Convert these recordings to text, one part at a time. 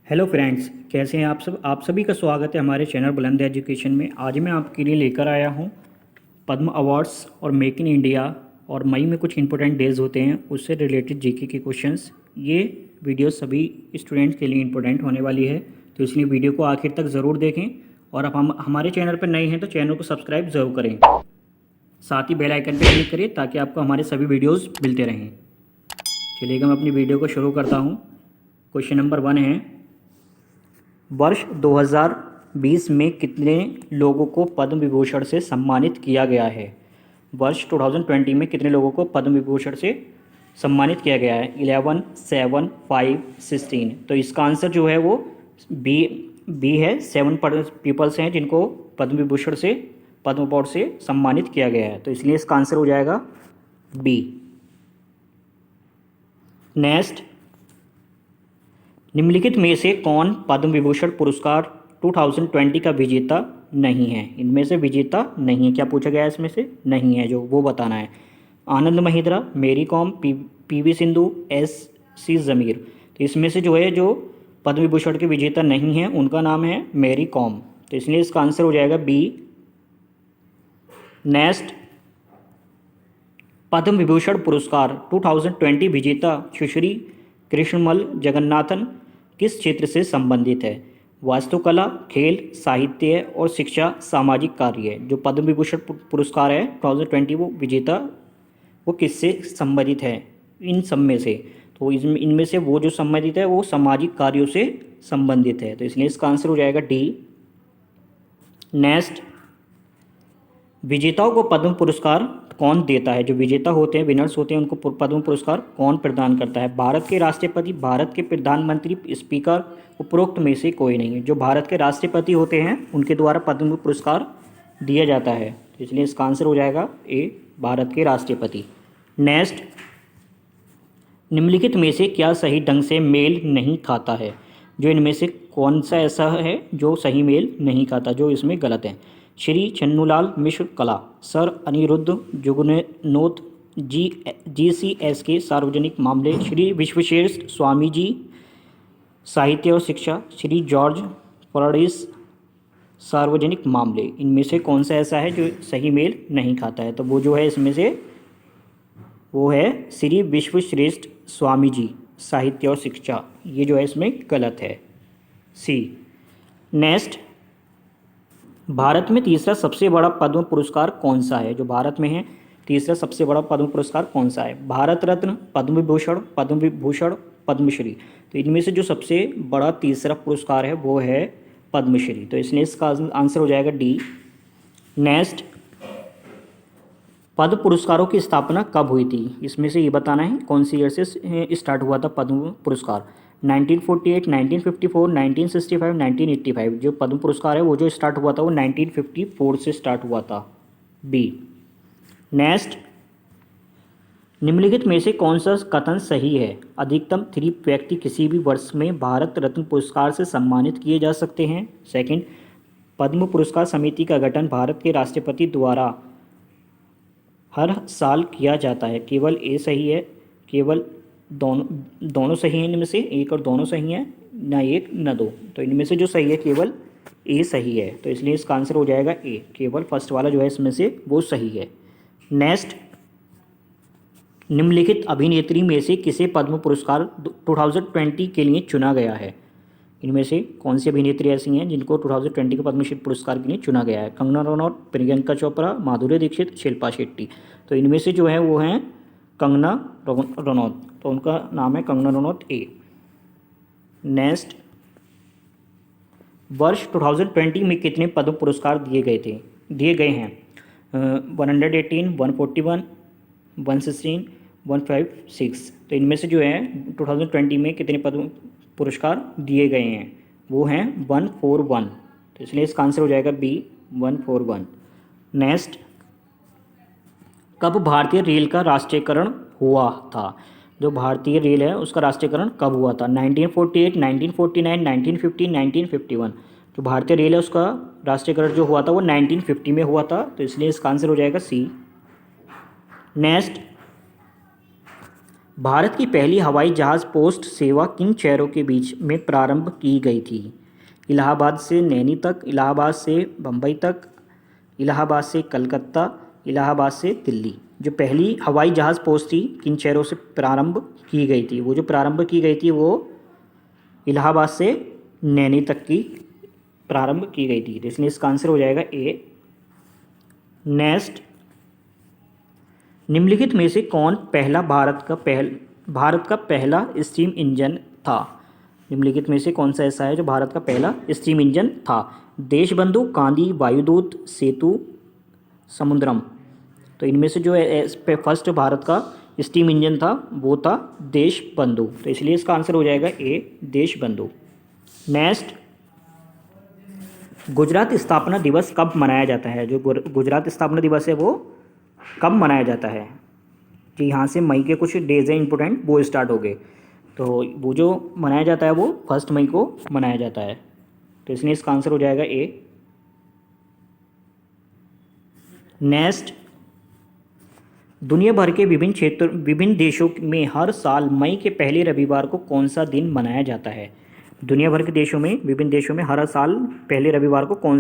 Hello friends, कैसे हैं आप सब। आप सभी का स्वागत है हमारे चैनल बुलंद एजुकेशन में। आज मैं आपके लिए लेकर आया हूं पद्म अवार्ड्स और मेक इन इंडिया और मई में कुछ इंपॉर्टेंट डेज होते हैं उससे रिलेटेड जीके के क्वेश्चंस। ये वीडियो सभी स्टूडेंट्स के लिए इंपॉर्टेंट होने वाली है, तो इसलिए वीडियो को आखिर तक ज़रूर देखें। और अब हम हमारे चैनल पर नए हैं तो चैनल को सब्सक्राइब ज़रूर करें, साथ ही बेल आइकन पर क्लिक करें ताकि आपको हमारे सभी वीडियोज़ मिलते रहें। चलिए मैं अपनी वीडियो को शुरू करता हूँ। क्वेश्चन नंबर 1 है, वर्ष 2020 में कितने लोगों को पद्म विभूषण से सम्मानित किया गया है। वर्ष 2020 में कितने लोगों को पद्म विभूषण से सम्मानित किया गया है। 11, 7, 5, 16। तो इसका आंसर जो है वो बी है। 7 पीपल्स हैं जिनको पद्म विभूषण से, पद्म अवार्ड से सम्मानित किया गया है, तो इसलिए इसका आंसर हो जाएगा बी। नेक्स्ट, निम्नलिखित में से कौन पद्म विभूषण पुरस्कार 2020 का विजेता नहीं है। इनमें से विजेता नहीं है, क्या पूछा गया है इसमें से नहीं है, जो वो बताना है। आनंद महिंद्रा, मेरी कॉम, पीवी सिंधु, एस.सी. जमीर। तो इसमें से जो है जो पद्म विभूषण के विजेता नहीं है उनका नाम है मेरी कॉम, तो इसलिए इसका आंसर हो जाएगा बी। नेक्स्ट, पद्म विभूषण पुरस्कार 2020 विजेता सुश्री कृष्णमल जगन्नाथन किस क्षेत्र से संबंधित है। वास्तुकला, खेल, साहित्य और शिक्षा, सामाजिक कार्य। जो पद्म विभूषण पुरस्कार है 2020 वो विजेता वो किससे संबंधित है, इन सब में से। तो इनमें से वो जो संबंधित है वो सामाजिक कार्यों से संबंधित है, तो इसलिए इसका आंसर हो जाएगा डी। नेक्स्ट, विजेताओं को पद्म पुरस्कार कौन देता है। जो विजेता होते हैं, विनर्स होते हैं, उनको पद्म पुरस्कार कौन प्रदान करता है। भारत के राष्ट्रपति, भारत के प्रधानमंत्री, स्पीकर, उपरोक्त में से कोई नहीं है। जो भारत के राष्ट्रपति होते हैं उनके द्वारा पद्म पुरस्कार दिया जाता है, तो इसलिए इसका आंसर हो जाएगा ए, भारत के राष्ट्रपति। नेक्स्ट, निम्नलिखित में से क्या सही ढंग से मेल नहीं खाता है। जो इनमें से कौन सा ऐसा है जो सही मेल नहीं खाता, जो इसमें गलत है। श्री छन्नूलाल मिश्र कला, सर अनिरुद्ध जुगनौथ, GCS के सार्वजनिक मामले, श्री विश्वेश्वर स्वामी जी साहित्य और शिक्षा, श्री जॉर्ज फर्नांडिस सार्वजनिक मामले। इनमें से कौन सा ऐसा है जो सही मेल नहीं खाता है, तो वो जो है इसमें से वो है श्री विश्वेश्वर स्वामी जी साहित्य और शिक्षा। ये जो है इसमें गलत है, सी। नेक्स्ट, भारत में तीसरा सबसे बड़ा पद्म पुरस्कार कौन सा है। जो भारत में है तीसरा सबसे बड़ा पद्म पुरस्कार कौन सा है। भारत रत्न, पद्म विभूषण, पद्मश्री। तो इनमें से जो सबसे बड़ा तीसरा पुरस्कार है वो है पद्मश्री, तो इसलिए इसका आंसर हो जाएगा डी। नेक्स्ट, पद्म पुरस्कारों की स्थापना कब हुई थी। इसमें से ये बताना है कौन सी ईयर से स्टार्ट हुआ था पद्म पुरस्कार। 1948, 1954, 1965, 1985। जो पद्म पुरस्कार है वो जो स्टार्ट हुआ था वो 1954 से स्टार्ट हुआ था, बी। नेक्स्ट, निम्नलिखित में से कौन सा कथन सही है। अधिकतम 3 व्यक्ति किसी भी वर्ष में भारत रत्न पुरस्कार से सम्मानित किए जा सकते हैं। सेकंड, पद्म पुरस्कार समिति का गठन भारत के राष्ट्रपति द्वारा हर साल किया जाता है। केवल ए सही है, केवल दोनों सही हैं, इनमें से एक और दोनों सही हैं, ना एक ना दो। तो इनमें से जो सही है केवल ए सही है, तो इसलिए इसका आंसर हो जाएगा ए, केवल फर्स्ट वाला जो है इसमें से वो सही है। नेक्स्ट, निम्नलिखित अभिनेत्री में से किसे पद्म पुरस्कार 2020 के लिए चुना गया है। इनमें से कौन सी अभिनेत्री ऐसी हैं जिनको 2020 के पद्मश्री पुरस्कार के लिए चुना गया है। कंगना रनौत, प्रियंका चोपड़ा, माधुरी दीक्षित, शिल्पा शेट्टी। तो इनमें से जो है वो हैं कंगना रनौत, तो उनका नाम है कंगना रनौत, ए। नेक्स्ट, वर्ष 2020 में कितने पद्म पुरस्कार दिए गए हैं। 118, 141, 116, 156। तो इनमें से जो है 2020 में कितने पद्म पुरस्कार दिए गए हैं वो हैं 141, तो इसलिए इसका आंसर हो जाएगा बी, 141। नेक्स्ट, कब भारतीय रेल का राष्ट्रीयकरण हुआ था। जो भारतीय रेल है उसका राष्ट्रीयकरण कब हुआ था। 1948, 1949, 1950, 1951। जो भारतीय रेल है उसका राष्ट्रीयकरण जो हुआ था वो 1950 में हुआ था, तो इसलिए इसका आंसर हो जाएगा सी। नेक्स्ट, भारत की पहली हवाई जहाज़ पोस्ट सेवा किन शहरों के बीच में प्रारंभ की गई थी? इलाहाबाद से नैनी तक, इलाहाबाद से बम्बई तक, इलाहाबाद से कलकत्ता, इलाहाबाद से दिल्ली। जो पहली हवाई जहाज़ पोस्ट थी किन शहरों से प्रारंभ की गई थी? वो जो प्रारंभ की गई थी वो इलाहाबाद से नैनी तक की प्रारंभ की गई थी। इसलिए इसका आंसर हो जाएगा ए। नेक्स्ट, निम्नलिखित में से कौन पहला भारत का पहला स्टीम इंजन था? निम्नलिखित में से कौन सा ऐसा है जो भारत का पहला स्टीम इंजन था? देशबंधु, गांधी, वायुदूत, सेतु, समुद्रम। तो इनमें से जो फर्स्ट भारत का स्टीम इंजन था वो था देशबंधु। तो इसलिए इसका आंसर हो जाएगा ए, देशबंधु। नेक्स्ट, गुजरात स्थापना दिवस कब मनाया जाता है? जो गुजरात स्थापना दिवस है वो कब मनाया जाता है? कि यहाँ से मई के कुछ डेज हैं इंपॉर्टेंट, वो स्टार्ट हो गए। तो वो जो मनाया जाता है वो 1 मई को मनाया जाता है। तो इसलिए इसका आंसर हो जाएगा ए। नेक्स्ट, दुनिया भर के विभिन्न देशों में हर साल मई के पहले रविवार को कौन सा दिन मनाया जाता है? दुनिया भर के विभिन्न देशों में हर साल पहले रविवार को कौन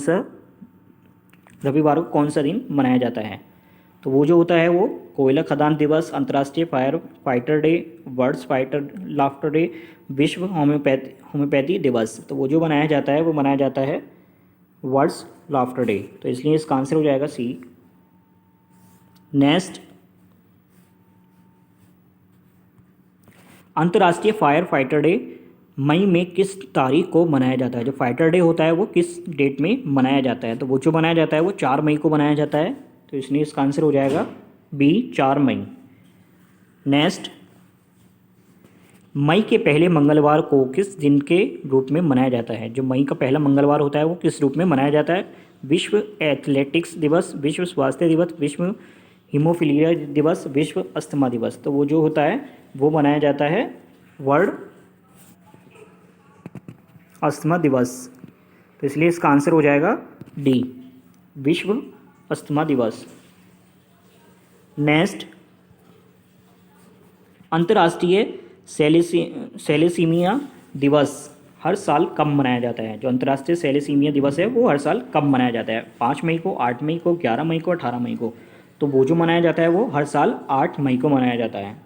सा दिन मनाया जाता है? तो वो जो होता है वो कोयला खदान दिवस, अंतर्राष्ट्रीय fire fighter day, world's fighter laughter day, विश्व होम्योपैथी दिवस। तो वो जो मनाया जाता है वो मनाया जाता है वर्ल्ड्स लाफ्टर डे। तो इसलिए इसका आंसर हो जाएगा सी। नेक्स्ट, अंतर्राष्ट्रीय फायर फाइटर डे मई में किस तारीख को मनाया जाता है? जो फाइटर डे होता है वो किस डेट में मनाया जाता है? तो वो जो मनाया जाता है वो 4 मई को मनाया जाता है। तो इसलिए इसका आंसर हो जाएगा बी, 4 मई। नेक्स्ट, मई के पहले मंगलवार को किस दिन के रूप में मनाया जाता है? जो मई का पहला मंगलवार होता है वो किस रूप में मनाया जाता है? विश्व एथलेटिक्स दिवस, विश्व स्वास्थ्य दिवस, विश्व हीमोफीलिया दिवस, विश्व अस्थमा दिवस। तो वो जो होता है वो मनाया जाता है वर्ल्ड अस्थमा दिवस। तो इसलिए इसका आंसर हो जाएगा डी, विश्व अस्थमा दिवस। नेक्स्ट, अंतर्राष्ट्रीय सेलेसीमिया दिवस हर साल कब मनाया जाता है? जो अंतर्राष्ट्रीय सेलेसीमिया दिवस है वो हर साल कब मनाया जाता है? 5 मई को, 8 मई को, 11 मई को, 18 मई को। तो वो जो मनाया जाता है वो हर साल 8 मई को मनाया जाता है।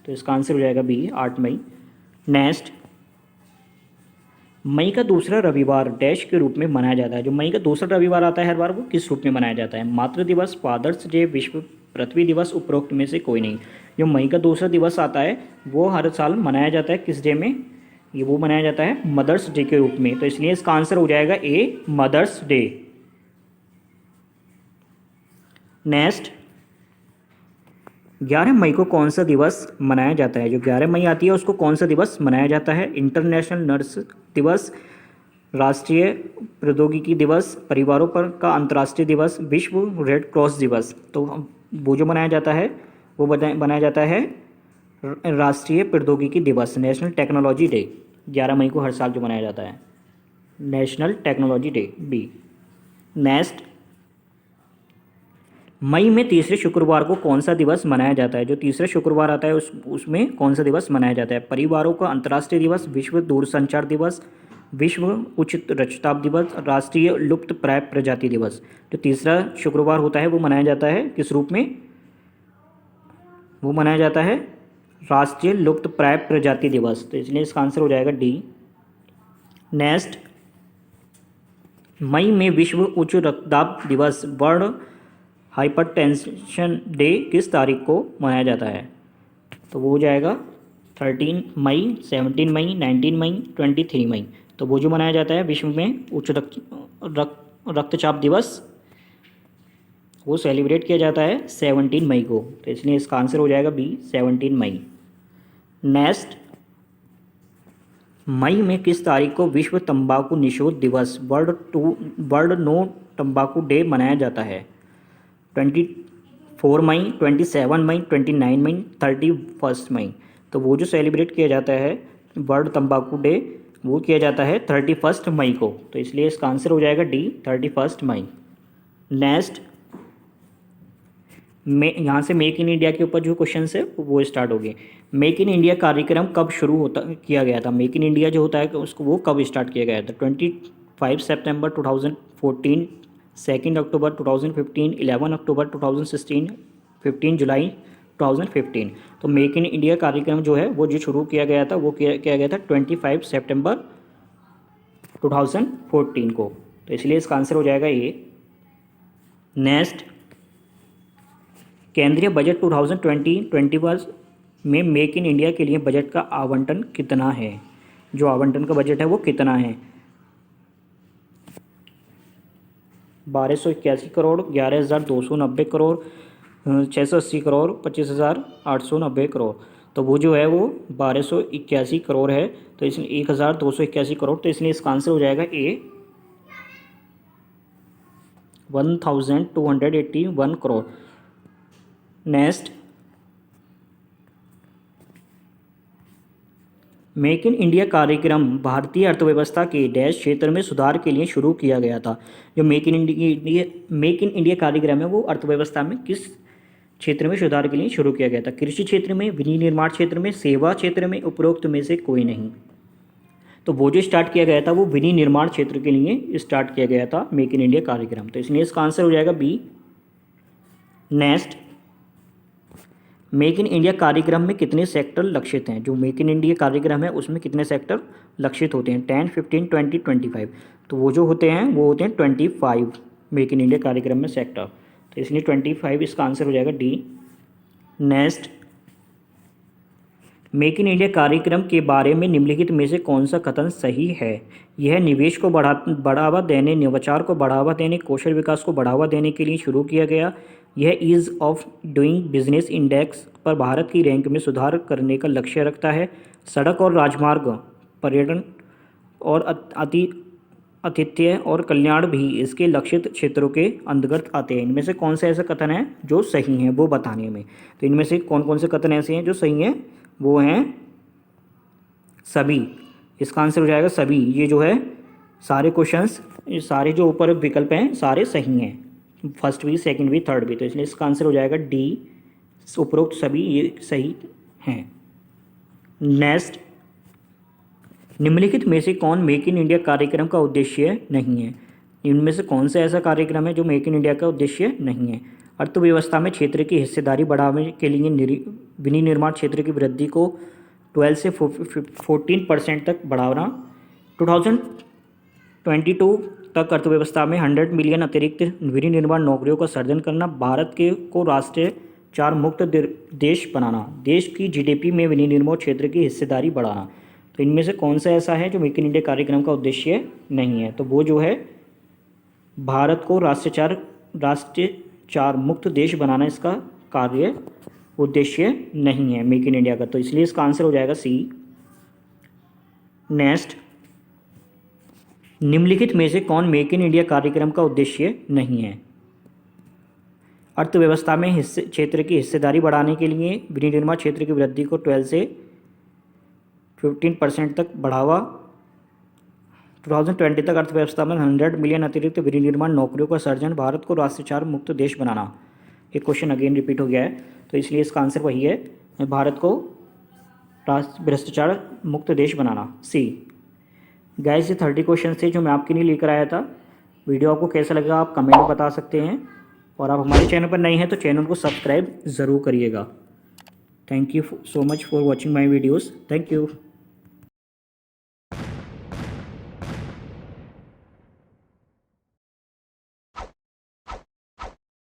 तो इसका आंसर हो जाएगा बी, 8 मई। नेक्स्ट, मई का दूसरा रविवार डैश के रूप में मनाया जाता है? जो मई का दूसरा रविवार आता है हर बार वो किस रूप में मनाया जाता है? मातृ दिवस, फादर्स डे, विश्व पृथ्वी दिवस, उपरोक्त में से कोई नहीं। जो मई का दूसरा दिवस आता है वो हर साल मनाया जाता है किस डे में? ये वो मनाया जाता है मदर्स डे के रूप में। तो इसलिए इसका आंसर हो जाएगा ए, मदर्स डे। नेक्स्ट, 11 मई को कौन सा दिवस मनाया जाता है? जो 11 मई आती है उसको कौन सा दिवस मनाया जाता है? इंटरनेशनल नर्स दिवस, राष्ट्रीय प्रौद्योगिकी दिवस, परिवारों पर का अंतर्राष्ट्रीय दिवस, विश्व रेड क्रॉस दिवस। तो वो जो मनाया जाता है वो बनाया जाता है राष्ट्रीय प्रौद्योगिकी दिवस, नेशनल टेक्नोलॉजी डे। 11 मई को हर साल जो मनाया जाता है national technology day, B. Next, मई में तीसरे शुक्रवार को कौन सा दिवस मनाया जाता है? जो तीसरा शुक्रवार आता है उसमें कौन सा दिवस मनाया जाता है? परिवारों का अंतर्राष्ट्रीय दिवस, विश्व दूरसंचार दिवस, विश्व उच्च रक्तचाप दिवस, राष्ट्रीय लुप्त प्राय प्रजाति दिवस। जो तीसरा शुक्रवार होता है वो मनाया जाता है किस रूप में? वो मनाया जाता है राष्ट्रीय लुप्त प्राय प्रजाति दिवस। तो इसलिए इसका आंसर हो जाएगा डी। नेक्स्ट, मई में विश्व उच्च रक्तदाब दिवस, वर्ल्ड हाइपरटेंशन डे किस तारीख को मनाया जाता है? तो वो हो जाएगा 13 मई, 17 मई, 19 मई, 23 मई। तो वो जो मनाया जाता है विश्व में उच्च रक्तचाप दिवस वो सेलिब्रेट किया जाता है 17 मई को। तो इसलिए इसका आंसर हो जाएगा बी, 17 मई। नेक्स्ट, मई में किस तारीख को विश्व तंबाकू निषेध दिवस, वर्ल्ड नो तंबाकू डे मनाया जाता है? 24 मई, 27 मई, 29 मई, 31 मई। तो वो जो सेलिब्रेट किया जाता है वर्ल्ड तंबाकू डे वो किया जाता है 31 मई को। तो इसलिए इसका आंसर हो जाएगा डी, 31 मई। नेक्स्ट, यहाँ से मेक इन इंडिया के ऊपर जो क्वेश्चन है वो स्टार्ट हो गए। मेक इन इंडिया कार्यक्रम कब शुरू होता किया गया था? मेक इन इंडिया जो होता है उसको वो कब स्टार्ट किया गया था? 25 सितंबर 2014, 2 अक्टूबर 2015, 11 अक्टूबर 2016, 15 जुलाई 2015। तो मेक इन इंडिया कार्यक्रम जो है वो जो शुरू किया गया था वो किया गया था 25 सितंबर 2014 को। तो इसलिए इसका आंसर हो जाएगा ये। नेक्स्ट, केंद्रीय बजट 2020-21 में मेक इन इंडिया के लिए बजट का आवंटन कितना है? जो आवंटन का बजट है वो कितना है? 1281 करोड़, 11,290 करोड़, 680 करोड़, 25,890 करोड़। तो वो जो है वो 1281 करोड़ है। तो इसमें 1,281 करोड़, तो इसलिए इसका आंसर हो जाएगा ए 1,281 crore. Next, make in India कार्यक्रम भारतीय अर्थव्यवस्था के डैश क्षेत्र में सुधार के लिए शुरू किया गया था। जो मेक इन इंडिया कार्यक्रम है वो अर्थव्यवस्था में किस क्षेत्र में सुधार के लिए शुरू किया गया था? कृषि क्षेत्र में, विनिर्माण क्षेत्र में, सेवा क्षेत्र में, उपरोक्त में से कोई नहीं। तो वो जो स्टार्ट किया गया था वो विनिर्माण क्षेत्र के लिए स्टार्ट किया गया था मेक इन इंडिया कार्यक्रम। तो इसलिए इसका आंसर हो जाएगा B. Next, make in India कार्यक्रम में कितने सेक्टर लक्षित हैं? जो मेक इन इंडिया कार्यक्रम है उसमें कितने सेक्टर लक्षित होते हैं? 10, 15, 20, 25। तो वो जो होते हैं वो होते हैं 25 मेक इन इंडिया कार्यक्रम में सेक्टर। तो इसलिए 25 इसका आंसर हो जाएगा D. Next, make in India कार्यक्रम के बारे में निम्नलिखित में से कौन सा कथन सही है? यह निवेश को बढ़ावा देने, नवाचार को बढ़ावा देने, कौशल विकास को बढ़ावा देने के लिए शुरू किया गया। यह ease of doing business index पर भारत की रैंक में सुधार करने का लक्ष्य रखता है। सड़क और राजमार्ग, पर्यटन और आतिथ्य और कल्याण भी इसके लक्षित क्षेत्रों के अंतर्गत आते हैं। इनमें से कौन सा ऐसा कथन है जो सही है वो बताने में? तो इनमें से कौन कौन से कथन ऐसे हैं जो सही हैं? वो हैं सभी। इसका आंसर हो जाएगा सभी। ये जो है सारे क्वेश्चंस, ये सारे जो ऊपर विकल्प हैं सारे सही हैं, फर्स्ट भी, सेकंड भी, थर्ड भी। तो इसलिए इसका आंसर हो जाएगा डी, उपरोक्त सभी ये सही हैं। नेक्स्ट, निम्नलिखित में से कौन मेक इन इंडिया कार्यक्रम का उद्देश्य नहीं है? इनमें से कौन सा ऐसा कार्यक्रम है जो मेक इन इंडिया का उद्देश्य नहीं है? अर्थव्यवस्था में क्षेत्र की हिस्सेदारी बढ़ाने के लिए विनिर्माण क्षेत्र की वृद्धि को 12 से 14% तक बढ़ाना। 2022 तक अर्थव्यवस्था में 100 मिलियन अतिरिक्त विनिर्माण नौकरियों का सृजन करना। भारत को राष्ट्रीय 4 मुक्त देश बनाना। देश की जीडीपी में विनिर्माण क्षेत्र की हिस्सेदारी बढ़ाना। तो इनमें से कौन सा ऐसा है जो मेक इन इंडिया कार्यक्रम का उद्देश्य नहीं है? तो वो जो है भारत को राष्ट्रीय 4 मुक्त देश बनाना इसका कार्य उद्देश्य नहीं है मेक इन इंडिया का। तो इसलिए इसका आंसर हो जाएगा सी। नेक्स्ट, निम्नलिखित में से कौन मेक इन इंडिया कार्यक्रम का उद्देश्य नहीं है? अर्थव्यवस्था में क्षेत्र की हिस्सेदारी बढ़ाने के लिए विनिर्माण क्षेत्र की वृद्धि को 12 से 15% तक बढ़ावा। 2020 तक अर्थव्यवस्था में 100 मिलियन अतिरिक्त विनिर्माण नौकरियों का सृजन। भारत को राष्ट्रीय 4 मुक्त देश बनाना। एक क्वेश्चन अगेन रिपीट हो गया है, तो इसलिए इसका आंसर वही है, भारत को भ्रष्टाचार मुक्त देश बनाना, सी। गाइस, ये 30 क्वेश्चन थे जो मैं आपके लिए लेकर आया था। वीडियो आपको कैसा लगा आप कमेंट में बता सकते हैं, और आप हमारे चैनल पर नए हैं तो चैनल को सब्सक्राइब ज़रूर करिएगा। Thank you so much for watching my videos. Thank you.